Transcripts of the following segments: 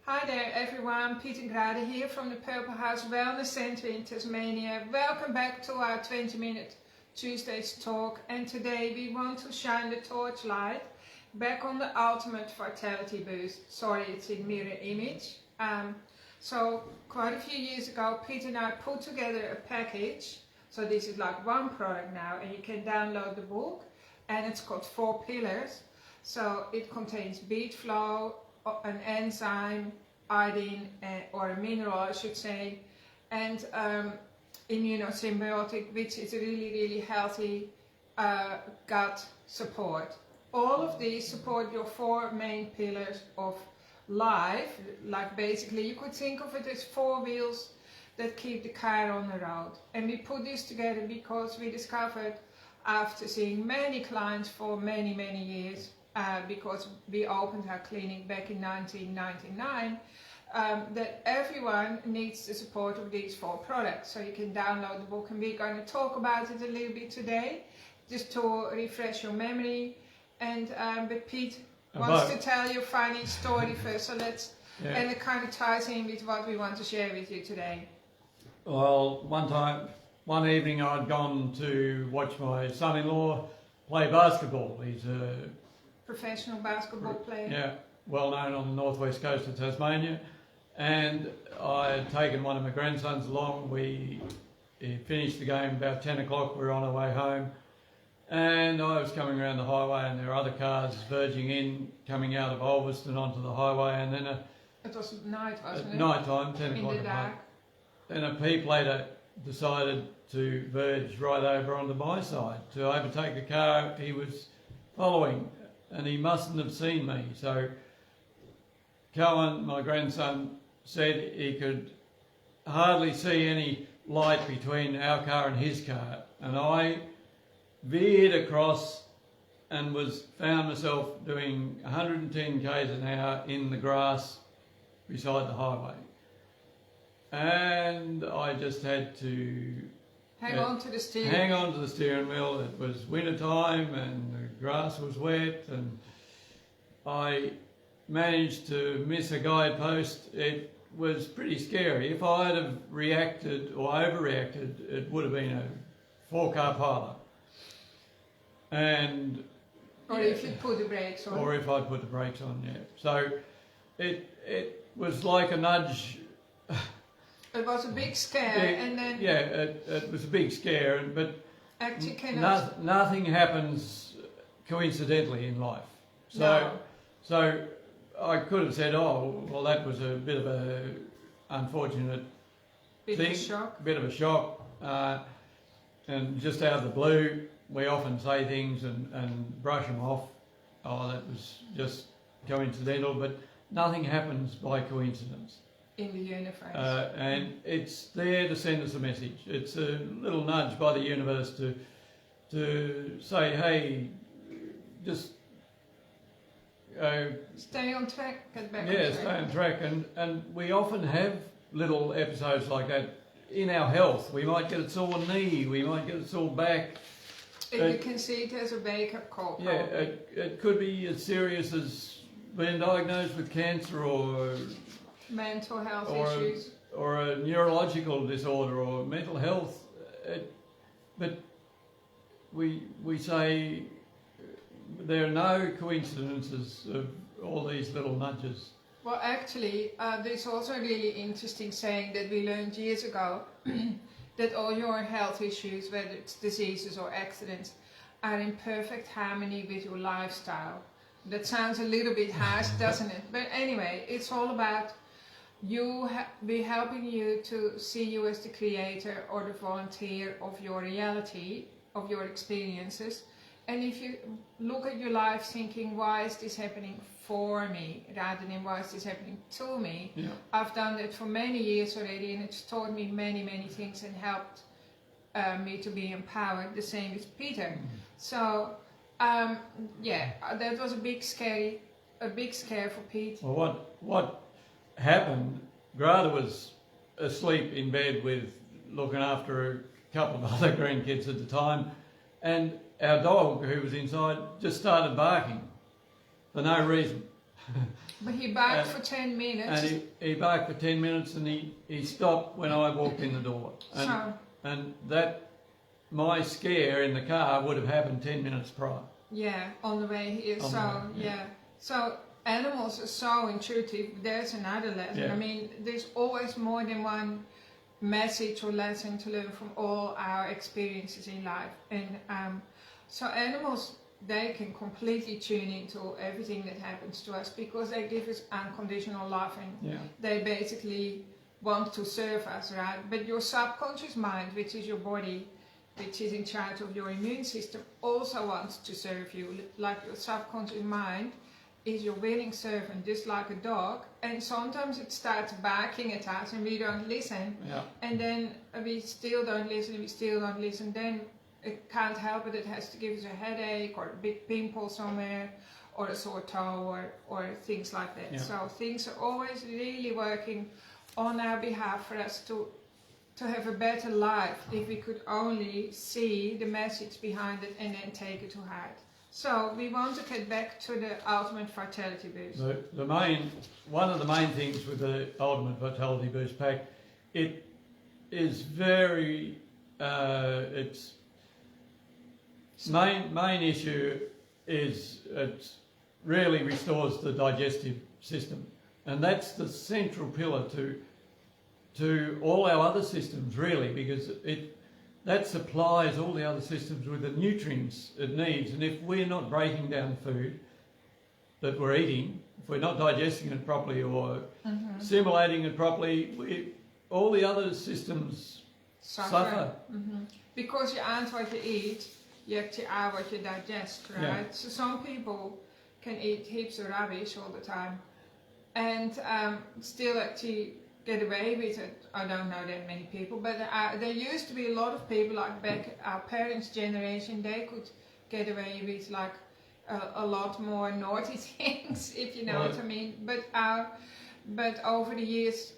Hi there everyone, Peter Grade here from the Purple House Wellness Centre in Tasmania. Welcome back to our 20-minute Tuesdays talk, and today we want to shine the torchlight back on the ultimate fertility boost. Sorry, it's in mirror image. So quite a few years ago, Peter and I put together a package. So this is like one product now, and you can download the book, and it's got 4 pillars. So it contains beet flow, an enzyme, iodine, or a mineral I should say, and immunosymbiotic, which is a really healthy gut support. All of these support your 4 main pillars of life. Like basically you could think of it as 4 wheels that keep the car on the road. And we put this together because we discovered, after seeing many clients for many years, because we opened our clinic back in 1999, that everyone needs the support of these 4 products. So you can download the book, and we're going to talk about it a little bit today, just to refresh your memory. And but Pete wants to tell you a funny story first, so let's, and it kind of ties in with what we want to share with you today. Well, one evening I'd gone to watch my son-in-law play basketball. He's a professional basketball player. Yeah, well known on the northwest coast of Tasmania. And I had taken one of my grandsons along. We finished the game about 10 o'clock. We were on our way home. And I was coming around the highway, and there were other cars verging in, coming out of Ulverstone onto the highway. And then it was night, wasn't it? At night time, 10 o'clock in the dark. Then a peep later decided to verge right over onto my side to overtake a car he was following. And he mustn't have seen me. So Cohen, my grandson, said he could hardly see any light between our car and his car. And I veered across and found myself doing 110 k's an hour in the grass beside the highway. And I just had to hang on to the steering wheel. It was winter time and the grass was wet, and I managed to miss a guidepost. It was pretty scary. If I'd have reacted or overreacted, it would have been a 4-car pileup. And or if you put the brakes on. Or if I put the brakes on, yeah. So it was like a nudge. It was a big scare, and then... Yeah, it was a big scare, but actually nothing happens coincidentally in life. So I could have said, oh, well, that was a bit of a unfortunate bit thing. Bit of a shock. And just out of the blue, we often say things and brush them off. Oh, that was just coincidental, but nothing happens by coincidence. In the universe. And it's there to send us a message. It's a little nudge by the universe to say, hey, just stay on track, get back on track. Stay on track. And we often have little episodes like that in our health. We might get a sore knee, we might get a sore back. You can see it as a wake-up call. Yeah, it could be as serious as being diagnosed with cancer or mental health issues, or a neurological disorder, or mental health. But we say there are no coincidences of all these little nudges. Well, actually, there's also a really interesting saying that we learned years ago, that all your health issues, whether it's diseases or accidents, are in perfect harmony with your lifestyle. That sounds a little bit harsh, doesn't it? But anyway, it's all about be helping you to see you as the creator or the volunteer of your reality, of your experiences. And if you look at your life thinking, why is this happening for me, rather than why is this happening to me? Yeah. I've done that for many years already, and it's taught me many things and helped me to be empowered. The same with Peter. Mm-hmm. So yeah, that was a big scare for Pete. Well, what happened, Grada was asleep in bed with looking after a couple of other grandkids at the time, and our dog, who was inside, just started barking for no reason. But he barked for 10 minutes. And he barked for 10 minutes, and he stopped when I walked in the door. And that, my scare in the car would have happened 10 minutes prior. Yeah, on the way here. So animals are so intuitive. There's another lesson. Yeah. I mean, there's always more than one message or lesson to learn from all our experiences in life. And so animals, they can completely tune into everything that happens to us because they give us unconditional love, and they basically want to serve us, right? But your subconscious mind, which is your body, which is in charge of your immune system, also wants to serve you. Like your subconscious mind is your willing servant, just like a dog, and sometimes it starts barking at us and we don't listen, and then we still don't listen, then it can't help it, it has to give us a headache or a big pimple somewhere or a sore toe or things like that. So things are always really working on our behalf for us to have a better life if we could only see the message behind it and then take it to heart. So we want to get back to the ultimate fertility boost. One of the main things with the ultimate fertility boost pack, it is very, its main issue is it really restores the digestive system, and that's the central pillar to all our other systems, really, because that supplies all the other systems with the nutrients it needs. And if we're not breaking down food that we're eating, if we're not digesting it properly or assimilating it properly, all the other systems suffer. Because you aren't what you eat, you actually are what you digest, right? So some people can eat heaps of rubbish all the time and still actually get away with it. I don't know that many people, but there used to be a lot of people, like back our parents' generation, they could get away with like a lot more naughty things, if you know what I mean. But over the years,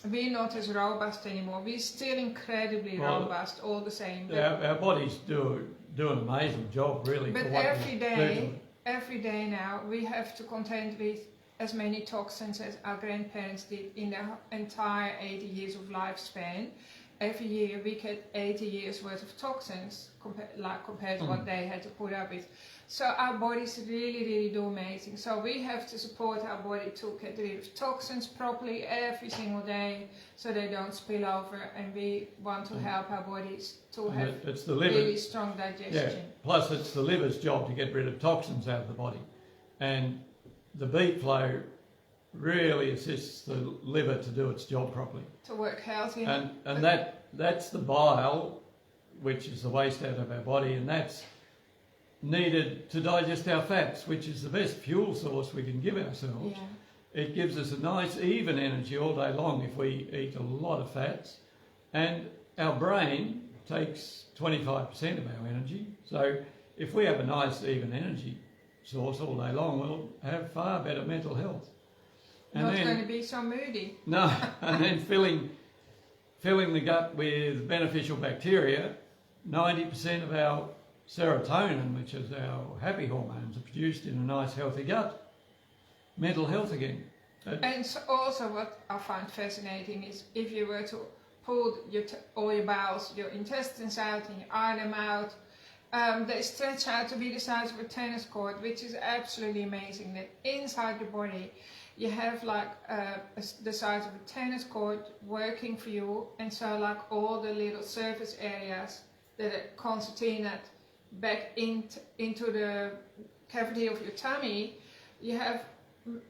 we're not as robust anymore. We're still incredibly robust, all the same. Our bodies do an amazing job, really. But every day now, we have to contend with as many toxins as our grandparents did in their entire 80 years of lifespan. Every year we get 80 years worth of toxins compared to what they had to put up with. So our bodies really do amazing. So we have to support our body to get rid of toxins properly every single day so they don't spill over, and we want to help our bodies to have really strong digestion. Yeah. Plus it's the liver's job to get rid of toxins out of the body. And the beet flow really assists the liver to do its job properly. To work healthy. And that's the bile, which is the waste out of our body, and that's needed to digest our fats, which is the best fuel source we can give ourselves. It gives us a nice even energy all day long if we eat a lot of fats. And our brain takes 25% of our energy. So if we have a nice even energy source all day long, we'll have far better mental health. And not going to be so moody. No, and then filling the gut with beneficial bacteria. 90% of our serotonin, which is our happy hormones, are produced in a nice healthy gut. Mental health again. And so also what I find fascinating is if you were to pull all your bowels, your intestines out and you iron them out, they stretch out to be the size of a tennis court, which is absolutely amazing. That inside your body you have like the size of a tennis court working for you, and so like all the little surface areas that are concertinaed back into the cavity of your tummy, you have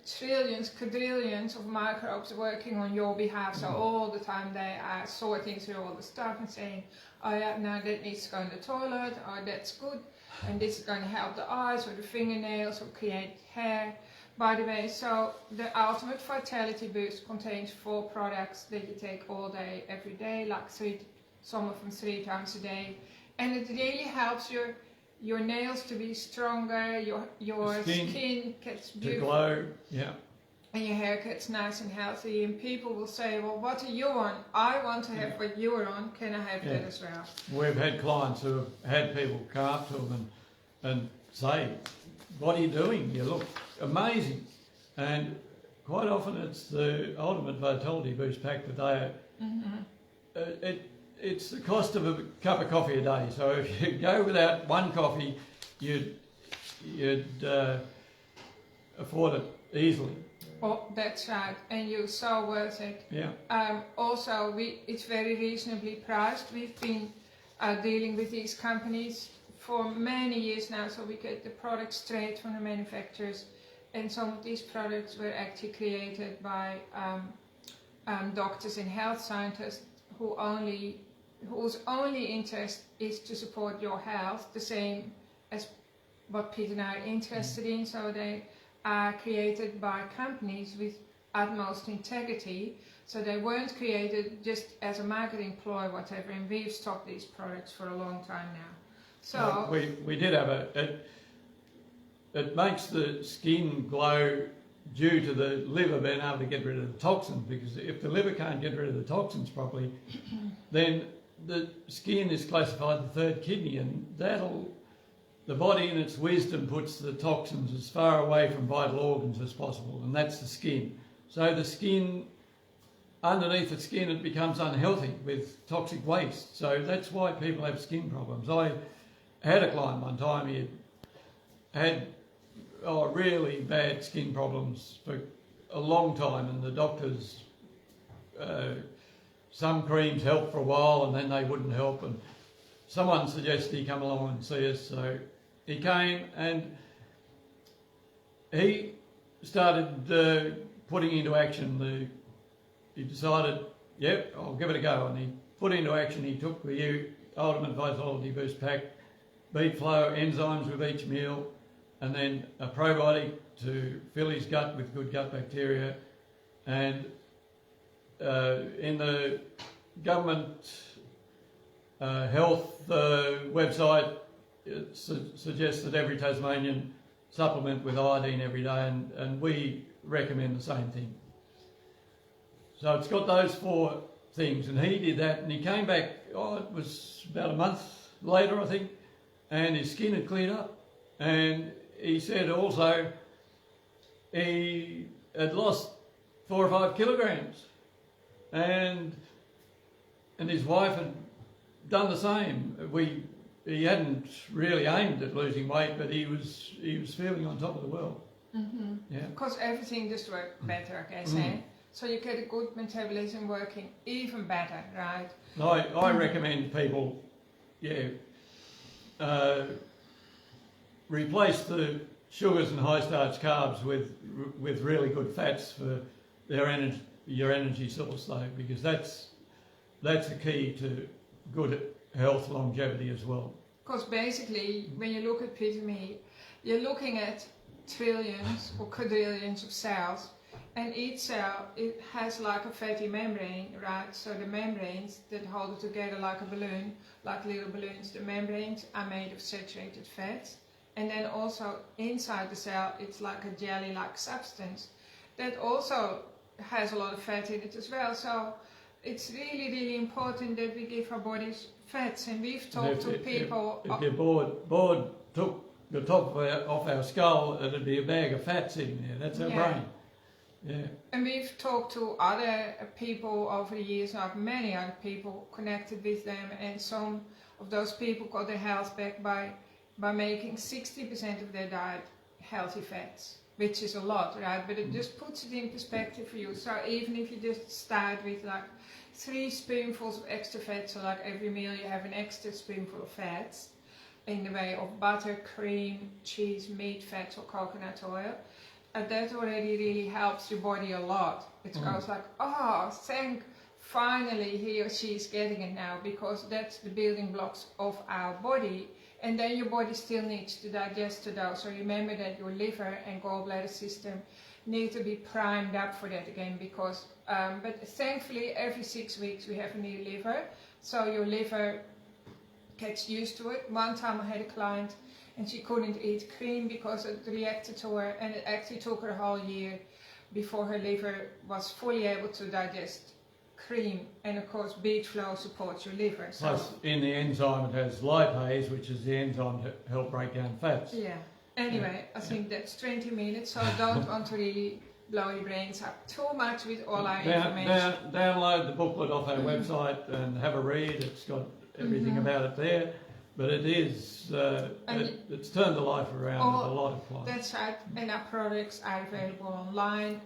trillions, quadrillions of microbes working on your behalf. So all the time they are sorting through all the stuff and saying, oh yeah, now that needs to go in the toilet, or that's good, and this is going to help the eyes or the fingernails or create hair. By the way, so the Ultimate Fertility Boost contains 4 products that you take all day, every day, like some of them 3 times a day, and it really helps your nails to be stronger, your skin gets beautiful, to glow, and your hair gets nice and healthy. And people will say, well, what are you on? I want to have what you're on. Can I have that as well? We've had clients who have had people come up to them and say, what are you doing? You look amazing. And quite often it's the ultimate fertility boost pack that they it's the cost of a cup of coffee a day. So if you go without one coffee, you'd afford it easily. Oh, that's right, and you're so worth it. Yeah. Also, it's very reasonably priced. We've been dealing with these companies for many years now, so we get the products straight from the manufacturers. And some of these products were actually created by doctors and health scientists whose only interest is to support your health, the same as what Pete and I are interested in. So they are created by companies with utmost integrity. So they weren't created just as a marketing ploy, whatever. And we've stocked these products for a long time now. So we did have it makes the skin glow due to the liver being able to get rid of the toxins, because if the liver can't get rid of the toxins properly, then the skin is classified the third kidney, and the body in its wisdom puts the toxins as far away from vital organs as possible, and that's the skin. So the skin, underneath the skin, it becomes unhealthy with toxic waste. So that's why people have skin problems. I had a client one time, he had really bad skin problems for a long time, and the doctors, some creams helped for a while and then they wouldn't help, and someone suggested he come along and see us, so he came and he started putting into action he decided, yep, I'll give it a go, and he put into action, he took the Ultimate Vitality Boost Pack, beet flow, enzymes with each meal, and then a probiotic to fill his gut with good gut bacteria. And in the government health website, it suggests that every Tasmanian supplement with iodine every day, and we recommend the same thing. So it's got those 4 things, and he did that, and he came back, it was about a month later, I think, and his skin had cleared up. And he said also he had lost 4 or 5 kilograms, and his wife had done the same. He hadn't really aimed at losing weight, but he was feeling on top of the world. Mm-hmm. Yeah. Because everything just worked better, I guess. So you get a good metabolism working even better, right? I recommend people, replace the sugars and high starch carbs with really good fats for your energy source, though, because that's the key to good health longevity as well. Because basically, when you look at PTME, you're looking at trillions or quadrillions of cells, and each cell, it has like a fatty membrane, right? So the membranes that hold it together like a balloon, like little balloons, the membranes are made of saturated fats. And then also inside the cell, it's like a jelly-like substance that also has a lot of fat in it as well. So it's really, really important that we give our bodies fats. And we've talked to people. If your board took the top off our skull, it'd be a bag of fat sitting there. That's our brain. Yeah. And we've talked to other people over the years, like many other people connected with them, and some of those people got their health back by making 60% of their diet healthy fats, which is a lot, right? But it just puts it in perspective for you. So even if you just start with like 3 spoonfuls of extra fat, so like every meal you have an extra spoonful of fats in the way of butter, cream, cheese, meat, fats or coconut oil, that already really helps your body a lot. It goes like, finally he or she is getting it now, because that's the building blocks of our body. And then your body still needs to digest to those. So remember that your liver and gallbladder system need to be primed up for that again, because, but thankfully every 6 weeks we have a new liver. So your liver gets used to it. One time I had a client and she couldn't eat cream because it reacted to her, and it actually took her a whole year before her liver was fully able to digest cream. And of course beet flow supports your liver. So plus in the enzyme it has lipase, which is the enzyme to help break down fats. Yeah. Anyway, I think that's 20 minutes, so I don't want to really blow your brains up too much with all our information. Download the booklet off our website and have a read. It's got everything about it there. But it is, it's turned the life around with a lot of clients. That's right, and our products are available online,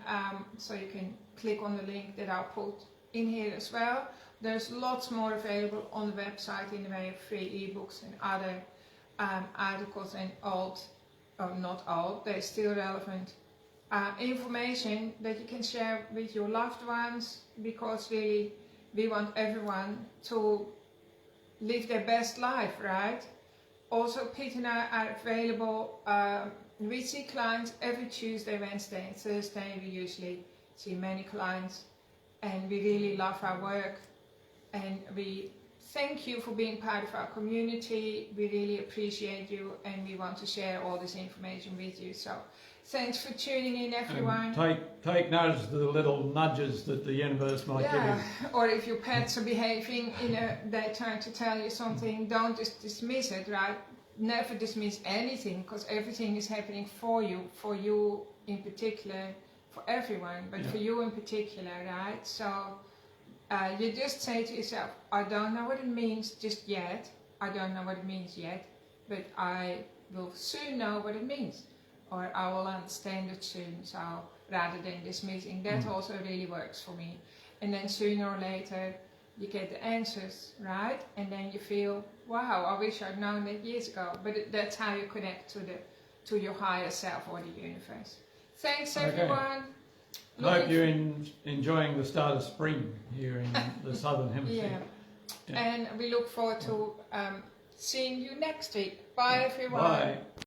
so you can click on the link that I'll put in here as well. There's lots more available on the website in the way of free ebooks and other articles and not old, they're still relevant information that you can share with your loved ones, because really we want everyone to live their best life, right? Also, Pete and I are available. We see clients every Tuesday, Wednesday and Thursday. We usually see many clients, and we really love our work, and we thank you for being part of our community. We really appreciate you, and we want to share all this information with you. So thanks for tuning in, everyone. Take notice of the little nudges that the universe might give you. Or if your pets are behaving they're trying to tell you something, don't just dismiss it, right? Never dismiss anything, because everything is happening for you in particular, for everyone, but for you in particular, right? So you just say to yourself, I don't know what it means just yet, I don't know what it means yet, but I will soon know what it means, or I will understand it soon. So rather than dismissing, that also really works for me. And then sooner or later you get the answers, right? And then you feel, wow, I wish I'd known that years ago. But that's how you connect to your higher self or the universe. Thanks, everyone. I hope you're enjoying the start of spring here in the Southern Hemisphere. And we look forward to seeing you next week. Bye, everyone. Bye.